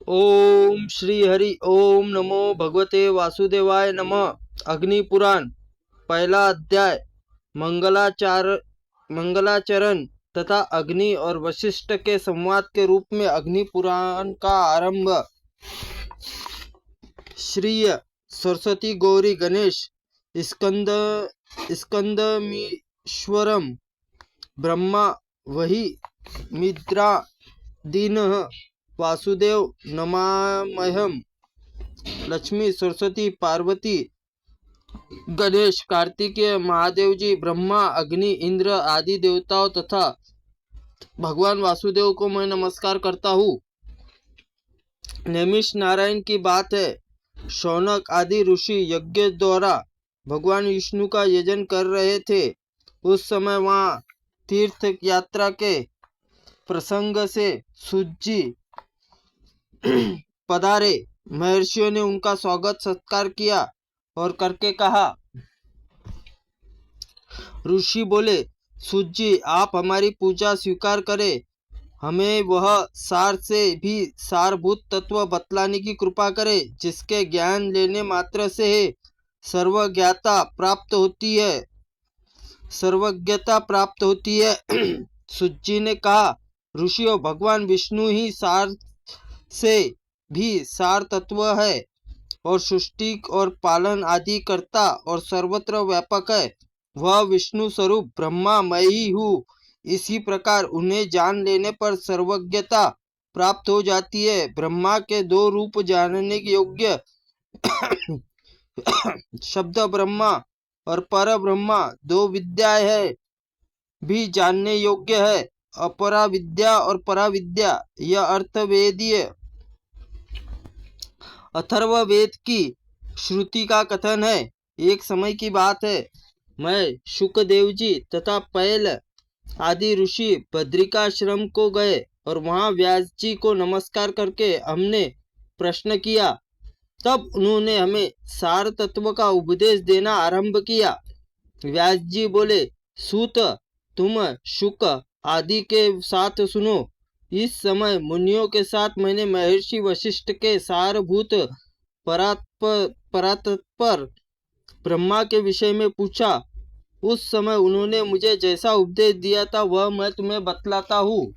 ओम श्री हरि ओम नमो भगवते वासुदेवाय नमः। अग्निपुराण पहला अध्याय मंगलाचरण तथा अग्नि और वशिष्ठ के संवाद के रूप में अग्निपुराण का आरंभ। श्रीय सरस्वती गौरी गणेश स्कंदमीश्वरम ब्रह्मा वही मित्रा दीनः वासुदेव नमामहम्। लक्ष्मी सरस्वती पार्वती गणेश कार्तिकेय महादेव जी ब्रह्मा अग्नि इंद्र आदि देवताओं तथा भगवान वासुदेव को मैं नमस्कार करता हूँ। नैमिष नारायण की बात है। शौनक आदि ऋषि यज्ञ द्वारा भगवान विष्णु का यजन कर रहे थे। उस समय वहाँ तीर्थ यात्रा के प्रसंग से सूजी पधारे। महर्षियों ने उनका स्वागत सत्कार किया और करके कहा। ऋषि बोले, सूत जी, आप हमारी पूजा स्वीकार करें। हमें वह सार से भी सारभूत तत्व बतलाने की कृपा करें जिसके ज्ञान लेने मात्र से सर्वज्ञता प्राप्त होती है। सूत जी ने कहा, ऋषियों, भगवान विष्णु ही सार से भी सार तत्व है और सृष्टि और पालन आदि करता और सर्वत्र व्यापक है। वह विष्णु स्वरूप ब्रह्मा मैं ही हूँ। इसी प्रकार उन्हें जान लेने पर सर्वज्ञता प्राप्त हो जाती है। ब्रह्मा के दो रूप जानने योग्य शब्द ब्रह्मा और पर ब्रह्मा दो विद्याएं है भी जानने योग्य है। अपरा विद्या और परा विद्या यह अर्थवेदीय अथर्ववेद की श्रुति का कथन है। एक समय की बात है, मैं शुकदेव जी तथा पैल आदि ऋषि बद्रिकाश्रम को गए और वहां व्यास जी को नमस्कार करके हमने प्रश्न किया। तब उन्होंने हमें सार तत्व का उपदेश देना आरंभ किया। व्यास जी बोले, सूत, तुम शुक आदि के साथ सुनो। इस समय मुनियों के साथ मैंने महर्षि वशिष्ठ के सारभूत परात्पर ब्रह्मा के विषय में पूछा। उस समय उन्होंने मुझे जैसा उपदेश दिया था वह मैं तुम्हें बतलाता हूँ।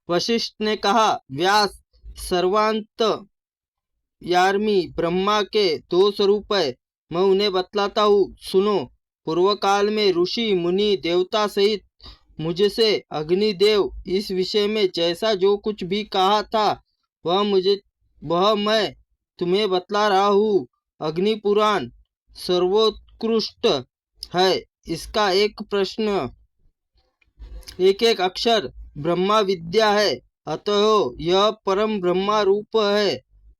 वशिष्ठ ने कहा, व्यास, सर्वांत यार्मी ब्रह्मा के दो स्वरूप है, मैं उन्हें बतलाता हूँ, सुनो। पूर्व काल में ऋषि मुनि देवता सहित मुझसे अग्निदेव इस विषय में जैसा जो कुछ भी कहा था वह मैं तुम्हें बतला रहा हूँ। अग्निपुराण सर्वोत्कृष्ट है। इसका एक अक्षर ब्रह्मा विद्या है, अतः यह परम ब्रह्मा रूप है।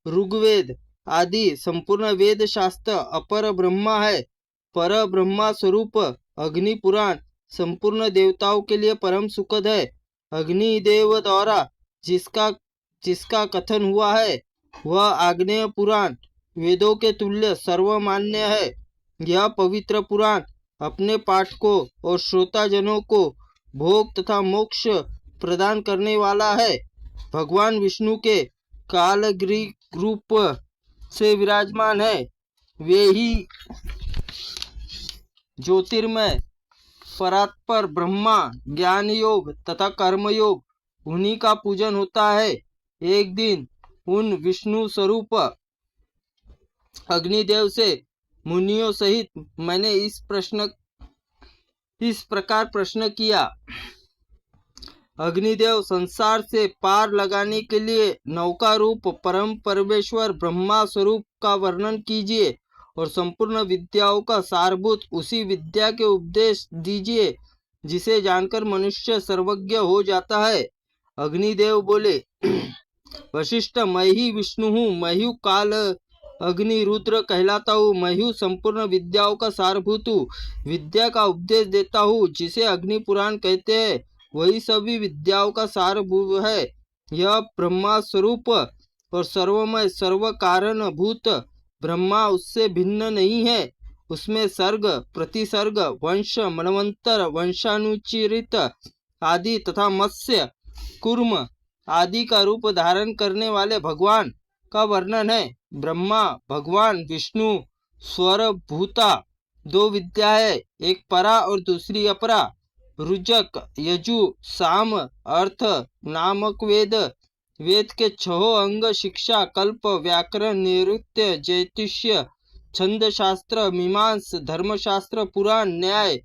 ऋग्वेद आदि संपूर्ण वेद शास्त्र अपर ब्रह्मा है। पर ब्रह्मा स्वरूप अग्निपुराण संपूर्ण देवताओं के लिए परम सुखद है। अग्निदेव द्वारा जिसका कथन हुआ है वह आग्नेय पुराण वेदों के तुल्य सर्वमान्य है। यह पवित्र पुराण अपने पाठकों और श्रोताजनों को भोग तथा मोक्ष प्रदान करने वाला है। भगवान विष्णु के कालग्रीक रूप से विराजमान है। वे ही ज्योतिर्मय परात्पर ब्रह्मा, ज्ञान योग तथा कर्म योग, उन्हीं का पूजन होता है। एक दिन उन विष्णु स्वरूप अग्निदेव से मुनियों सहित मैंने इस प्रकार प्रश्न किया। अग्निदेव, संसार से पार लगाने के लिए नौका रूप परम परमेश्वर ब्रह्मा स्वरूप का वर्णन कीजिए और संपूर्ण विद्याओं का सारभूत उसी विद्या के उपदेश दीजिए जिसे जानकर मनुष्य सर्वज्ञ हो जाता है। अग्निदेव बोले, वशिष्ठ, मैं ही विष्णु हूँ, मैं ही काल अग्नि रुद्र कहलाता हूँ, मैं ही संपूर्ण विद्याओं का सारभूत हूँ। विद्या का उपदेश देता हूँ जिसे अग्नि पुराण कहते हैं, वही सभी विद्याओं का सारभूत है। यह ब्रह्मा स्वरूप और सर्वमय सर्व कारण भूत ब्रह्मा उससे भिन्न नहीं है। उसमें सर्ग, प्रतिसर्ग, वंश, मनवंतर, वंशानुचरित आदि तथा मत्स्य, कूर्म, आदि का रूप धारण करने वाले भगवान का वर्णन है। ब्रह्मा, भगवान विष्णु, स्वर भूता दो विद्या है, एक परा और दूसरी अपरा। रुजक, यजु, साम, अर्थ नामक वेद, वेद के छहों अंग शिक्षा, कल्प, व्याकरण, नृत्य, ज्योतिष्य, छंद शास्त्र, मीमांस, धर्मशास्त्र, पुराण, न्याय,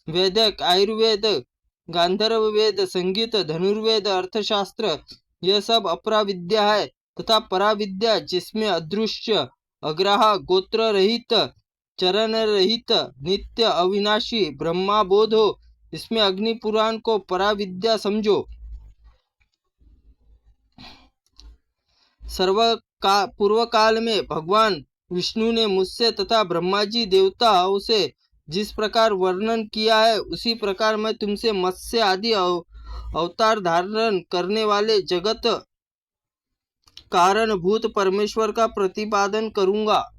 वैदिक, आयुर्वेद, गांधर्व वेद, संगीत, धनुर्वेद, अर्थशास्त्र, यह सब अपरा विद्या है। तथा परा विद्या जिसमें अदृश्य, अग्राह, गोत्र रहित, चरण रहित, नित्य, अविनाशी ब्रह्मा बोध हो, इसमें अग्नि पुराण को परा विद्या समझो। पूर्व काल में भगवान विष्णु ने मुझसे तथा ब्रह्मा जी देवताओं से जिस प्रकार वर्णन किया है, उसी प्रकार मैं तुमसे मत्स्य आदि अवतार धारण करने वाले जगत कारणभूत परमेश्वर का प्रतिपादन करूंगा।